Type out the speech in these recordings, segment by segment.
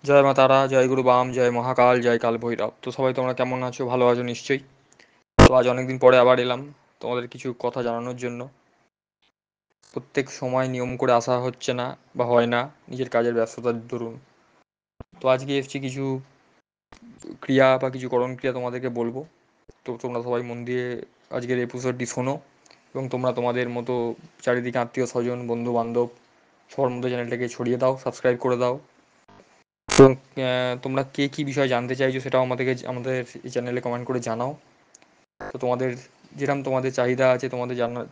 জয় মা তারা, জয় গুরু বাম, জয় মহাকাল, জয় কাল ভৈরব। তো সবাই তোমরা কেমন আছো? ভালো আছো নিশ্চয়ই। তো আজ অনেকদিন পরে আবার এলাম তোমাদের কিছু কথা জানানোর জন্য। প্রত্যেক সময় নিয়ম করে আসা হচ্ছে না বা হয় না, নিজের কাজের ব্যস্ততার দরুন। তো আজকে এসেছি কিছু ক্রিয়া বা কিছু করণ ক্রিয়া তোমাদেরকে বলবো। তো তোমরা সবাই মন দিয়ে আজকের এপিসোডটি শোনো এবং তোমরা তোমাদের মতো চারিদিকে আত্মীয় স্বজন বন্ধু বান্ধব সবার মধ্যে চ্যানেলটাকে ছড়িয়ে দাও, সাবস্ক্রাইব করে দাও। এবং তোমরা কে কী বিষয়ে জানতে চাইছো সেটাও আমাদের এই চ্যানেলে কমেন্ট করে জানাও। তো তোমাদের যেরকম তোমাদের চাহিদা আছে,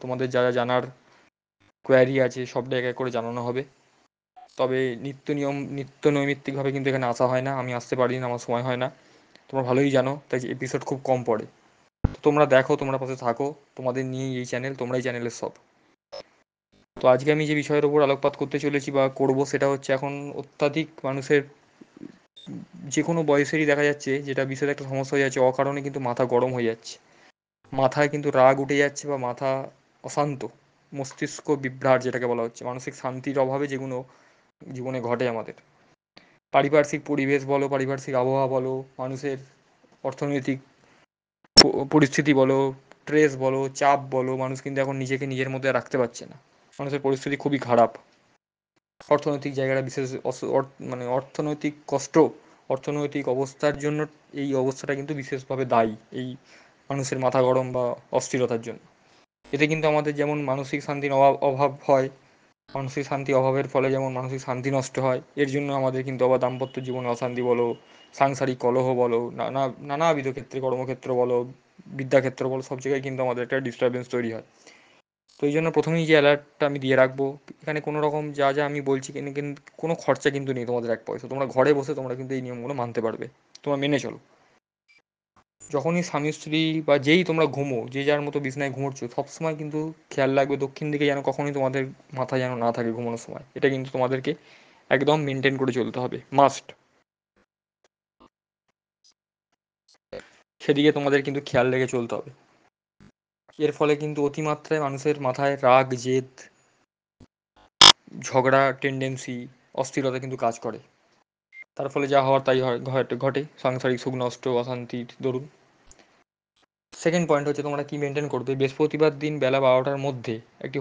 তোমাদের যা যা জানার কোয়ারি আছে সবটা এক এক করে জানানো হবে। তবে নিত্য নৈমিত্তিকভাবে কিন্তু এখানে আসা হয় না, আমি আসতে পারি না, আমার সময় হয় না, তোমরা ভালোই জানো, তাই এপিসোড খুব কম পড়ে। তো তোমরা দেখো, তোমরা পাশে থাকো, তোমাদের নিয়েই এই চ্যানেল, তোমরাই চ্যানেলের সব। তো আজকে আমি যে বিষয়ের ওপর আলোকপাত করতে চলেছি বা করব সেটা হচ্ছে, এখন অত্যাধিক মানুষের যে কোনো বয়সেরই দেখা যাচ্ছে যেটা বিশেষ একটা সমস্যা হয়ে যাচ্ছে, অকারণে কিন্তু মাথা গরম হয়ে যাচ্ছে, মাথায় কিন্তু রাগ উঠে যাচ্ছে বা মাথা অশান্ত, মস্তিষ্ক বিভ্রাট যেটাকে বলা হচ্ছে, মানসিক শান্তির অভাবে যেগুলো জীবনে ঘটে আমাদের। পারিপার্শ্বিক পরিবেশ বলো, পারিপার্শ্বিক আবহাওয়া বলো, মানুষের অর্থনৈতিক পরিস্থিতি বলো, স্ট্রেস বলো, চাপ বলো, মানুষ কিন্তু এখন নিজেকে নিজের মধ্যে রাখতে পারছে না। মানুষের পরিস্থিতি খুবই খারাপ। অর্থনৈতিক জায়গাটা বিশেষ মানে অর্থনৈতিক কষ্ট, অর্থনৈতিক অবস্থার জন্য এই অবস্থাটা কিন্তু বিশেষভাবে দায়ী, এই মানুষের মাথা গরম বা অস্থিরতার জন্য। এতে কিন্তু আমাদের যেমন মানসিক শান্তির অভাব হয়, মানসিক শান্তি অভাবের ফলে যেমন মানসিক শান্তি নষ্ট হয়, এর জন্য আমাদের কিন্তু আবার দাম্পত্য জীবনে অশান্তি বলো, সাংসারিক কলহ বলো, নানাবিধ ক্ষেত্রে, কর্মক্ষেত্র বলো, বিদ্যাক্ষেত্র বলো, সব জায়গায় কিন্তু আমাদের একটা ডিস্টারবেন্স তৈরি হয়। তো এই জন্য প্রথমেই যে অ্যালার্টটা আমি দিয়ে রাখবো, এখানে কোনো রকম যা যা আমি বলছি কিন্তু কোনো খরচা কিন্তু নেই তোমাদের এক পয়সা, তোমরা ঘরে বসে তোমরা কিন্তু এই নিয়মগুলো মানতে পারবে, তোমরা মেনে চলো। যখনই স্বামী স্ত্রী বা যেই তোমরা ঘুমো, যে যার মতো বিছনায় ঘুমোচ্ছ, সবসময় কিন্তু খেয়াল রাখবে দক্ষিণ দিকে যেন কখনোই তোমাদের মাথা যেন না থাকে ঘুমানোর সময়। এটা কিন্তু তোমাদেরকে একদম মেনটেন করে চলতে হবে, মাস্ট। সেদিকে তোমাদের কিন্তু খেয়াল রেখে চলতে হবে। এর ফলে কিন্তু অতিমাত্রায় মানুষের মাথায় রাগ, জেদ, ঝগড়া টেন্ডেন্সি, অস্থিরতা কিন্তু কাজ করে। তার ফলে যা হওয়ার তাই হয়, ঘটে সাংসারিক সুখ নষ্ট, অশান্তির দরুন। সেকেন্ড পয়েন্ট হচ্ছে, তোমরা কি মেনটেন করবে, বৃহস্পতিবার দিন বেলা 12টার মধ্যে একটি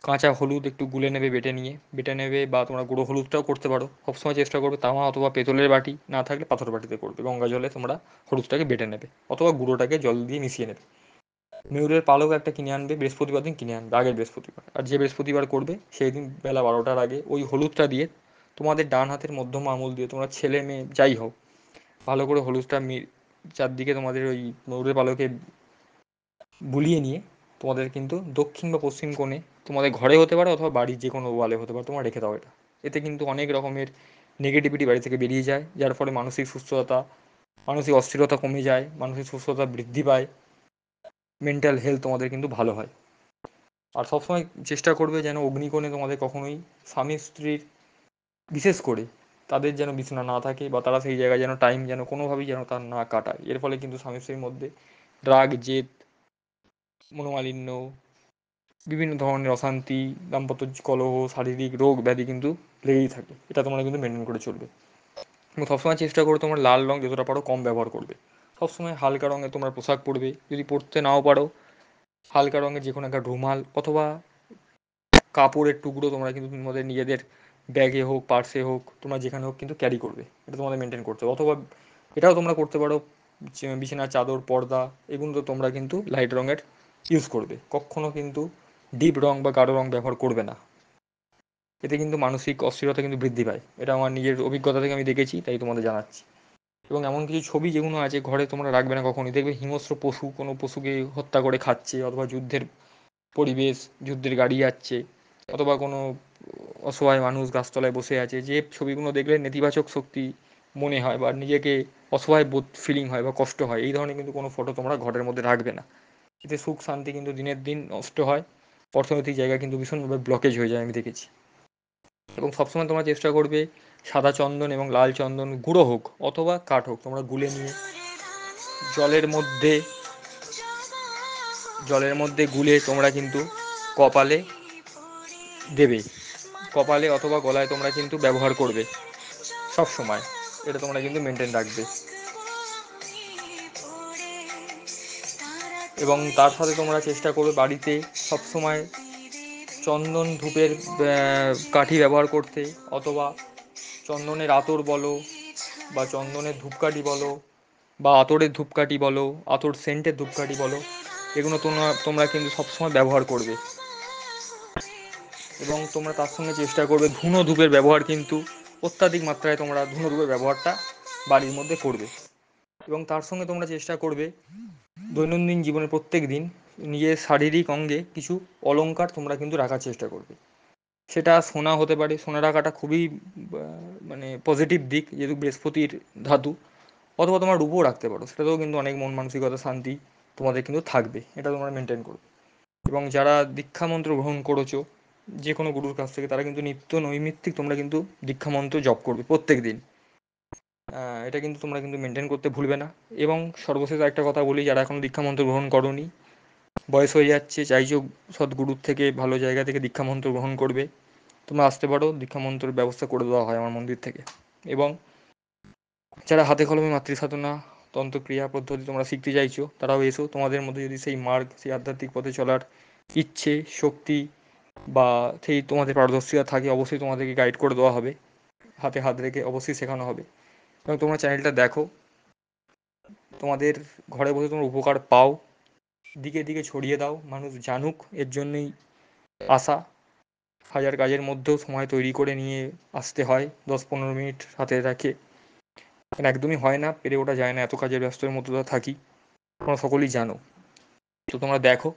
কাঁচা হলুদ একটু গুলে নেবে, বেটে নেবে, বা তোমরা গুঁড়ো হলুদটাও করতে পারো। সবসময় চেষ্টা করবে তামা অথবা পেতলের বাটি, না থাকলে পাথর বাটিতে করবে, গঙ্গা জলে তোমরা হলুদটাকে বেটে নেবে অথবা গুঁড়োটাকে জল দিয়ে মিশিয়ে নেবে। ময়ূরের পালক একটা কিনে আনবে, বৃহস্পতিবার দিন কিনে আনবে, আগের বৃহস্পতিবার। আর যে বৃহস্পতিবার করবে সেই দিন বেলা 12টার আগে ওই হলুদটা দিয়ে তোমাদের ডান হাতের মধ্যম আঙুল দিয়ে, তোমরা ছেলে মেয়ে যাই হোক, ভালো করে হলুদটা চারদিকে তোমাদের ওই ময়ূরের পালকে বুলিয়ে নিয়ে তোমাদের কিন্তু দক্ষিণ বা পশ্চিম কোণে, তোমাদের ঘরে হতে পারে অথবা বাড়ির যে কোনো ওয়ালে হতে পারে, তোমরা রেখে দাও এটা। এতে কিন্তু অনেক রকমের নেগেটিভিটি বাড়ি থেকে বেরিয়ে যায়, যার ফলে মানসিক সুস্থতা, মানসিক অস্থিরতা কমে যায়, মানসিক সুস্থতা বৃদ্ধি পায়, মেন্টাল হেলথ তোমাদের কিন্তু ভালো হয়। আর সবসময় চেষ্টা করবে যেন অগ্নিকোণে তোমাদের কখনোই স্বামী স্ত্রীর, বিশেষ করে তাদের যেন বিছানা না থাকে, বা তারা সেই জায়গায় যেন টাইম যেন কোনোভাবেই যেন তার না কাটায়। এর ফলে কিন্তু স্বামী স্ত্রীর মধ্যে রাগ, জেদ, মনোমালিন্য, বিভিন্ন ধরনের অশান্তি, দাম্পত্য কলহ, শারীরিক রোগ ব্যাধি কিন্তু লেগেই থাকে। এটা তোমরা কিন্তু মেনটেন করে চলবে। এবং সবসময় চেষ্টা করো তোমরা লাল রঙ যতটা পারো কম ব্যবহার করবে। সবসময় হালকা রঙের তোমরা পোশাক পরবে, যদি পরতে নাও পারো হালকা রঙের যে কোনো একটা রুমাল অথবা কাপড়ের টুকরো তোমরা কিন্তু তোমাদের নিজেদের ব্যাগে হোক, পার্সে হোক, তোমরা যেখানে হোক কিন্তু ক্যারি করবে। এটা তোমাদের মেনটেন করতে হবে। অথবা এটাও তোমরা করতে পারো, বিছানার চাদর, পর্দা, এগুলো তো তোমরা কিন্তু লাইট রঙের ইউজ করবে। কখনো কিন্তু ডিপ রং বা গাঢ় রং ব্যবহার করবে না। এতে কিন্তু মানসিক অস্থিরতা কিন্তু বৃদ্ধি পায়। এটা আমার নিজের অভিজ্ঞতা থেকে আমি দেখেছি, তাই তোমাদের জানাচ্ছি। এবং এমন কিছু ছবি যেগুলো আছে ঘরে তোমরা রাখবে না কখনই। দেখবে হিংস্র পশু কোনো পশুকে হত্যা করে খাচ্ছে, অথবা যুদ্ধের পরিবেশ, যুদ্ধের গাড়ি যাচ্ছে, অথবা কোনো অসহায় মানুষ গাছতলায় বসে আছে, যে ছবিগুলো দেখলে নেতিবাচক শক্তি মনে হয় বা নিজেকে অসহায় বোধ ফিলিং হয় বা কষ্ট হয়, এই ধরনের কিন্তু কোনো ফটো তোমরা ঘরের মধ্যে রাখবে না। এতে সুখ শান্তি কিন্তু দিনের দিন নষ্ট হয়, অর্থনৈতিক জায়গা কিন্তু ভীষণভাবে ব্লকেজ হয়ে যায়, আমি দেখেছি। এবং সবসময় তোমরা চেষ্টা করবে সাদা চন্দন এবং লাল চন্দন, গুঁড়ো হোক অথবা কাঠ হোক, তোমরা গুলে নিয়ে জলের মধ্যে জলের মধ্যে গুলে তোমরা কিন্তু কপালে দেবে, কপালে অথবা গলায় তোমরা কিন্তু ব্যবহার করবে। সব সময়। এটা তোমরা কিন্তু মেনটেন রাখবে। এবং তার সাথে তোমরা চেষ্টা করবে বাড়িতে সবসময় চন্দন ধূপের কাঠি ব্যবহার করতে, অথবা চন্দনের আতর বলো বা চন্দনের ধূপকাঠি বলো বা আতরের ধূপকাঠি বলো, আতর সেন্টের ধূপকাঠি বলো, এগুলো তোমরা তোমরা কিন্তু সবসময় ব্যবহার করবে। এবং তোমরা তার সঙ্গে চেষ্টা করবে ধুনো ধূপের ব্যবহার, কিন্তু অত্যাধিক মাত্রায় তোমরা ধুনো ধূপের ব্যবহারটা বাড়ির মধ্যে করবে। এবং তার সঙ্গে তোমরা চেষ্টা করবে দৈনন্দিন জীবনে প্রত্যেক দিন নিজের শারীরিক অঙ্গে কিছু অলংকার তোমরা কিন্তু রাখার চেষ্টা করবে। সেটা সোনা হতে পারে, সোনা রাখাটা খুবই মানে পজিটিভ দিক, যেহেতু বৃহস্পতির ধাতু। অথবা তোমরা রূপও রাখতে পারো, সেটাতেও কিন্তু অনেক মন মানসিকতা শান্তি তোমাদের কিন্তু থাকবে, এটা তোমরা মেনটেন করবে। এবং যারা দীক্ষা মন্ত্র গ্রহণ করেছো যে কোনো গুরুর কাছ থেকে, তারা কিন্তু নিত্য নৈমিত্তিক তোমরা কিন্তু দীক্ষা মন্ত্র জপ করবে প্রত্যেক দিন। এটা কিন্তু তোমরা কিন্তু মেনটেন করতে ভুলবে না। এবং সর্বশেষ একটা কথা বলি, যারা এখনো দীক্ষা মন্ত্র গ্রহণ করোনি, বয়স হয়ে যাচ্ছে, চাইছো সদ্গুরুর থেকে ভালো জায়গা থেকে দীক্ষা মন্ত্র গ্রহণ করবে, তোমরা আসতে পারো, দীক্ষা মন্ত্রের ব্যবস্থা করে দেওয়া হয় আমার মন্দির থেকে। এবং যারা হাতে কলমে মাতৃসাধনা তন্ত্রক্রিয়া পদ্ধতি তোমরা শিখতে চাইছো, তারাও এসো। তোমাদের মধ্যে যদি সেই মার্গ, সেই আধ্যাত্মিক পথে চলার ইচ্ছে, শক্তি বা সেই তোমাদের পারদর্শিতা থাকে, অবশ্যই তোমাদেরকে গাইড করে দেওয়া হবে, হাতে হাত রেখে অবশ্যই শেখানো হবে। এবং তোমরা চ্যানেলটা দেখো, তোমাদের ঘরে বসে তোমরা উপকার পাও, দিকে দিকে ছড়িয়ে দাও, মানুষ জানুক, এর জন্যই আসা। হাজার কাজের মধ্যেও সময় তৈরি করে নিয়ে আসতে হয়, 10-15 মিনিট হাতে রাখে। একদমই হয় না, পেরে ওঠা যায় না, এত কাজের ব্যস্ততার মধ্যে তো থাকি, তোমরা সকলেই জানো। তো তোমরা দেখো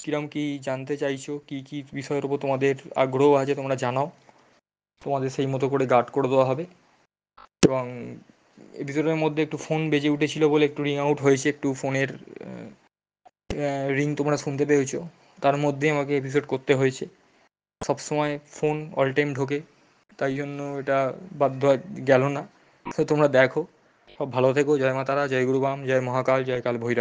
কিরম কি জানতে চাইছো, কি কি বিষয়ের উপর তোমাদের আগ্রহ আছে, তোমরা জানাও, তোমাদের সেই মতো করে গার্ড করে দেওয়া হবে। এবং এপিসোডের মধ্যে একটু ফোন বেজে উঠেছিল বলে একটু রিং আউট হয়েছে, একটু ফোনের রিং তোমরা শুনতে পেয়েছো, তার মধ্যেই আমাকে এপিসোড করতে হয়েছে। সবসময় ফোন অল টাইম ঢোকে, তাই জন্য এটা বাধ্য গেল না। তো তোমরা দেখো, সব ভালো থেকো। জয় মা তারা, জয় গুরুবাম, জয় মহাকাল, জয় কাল ভৈরব।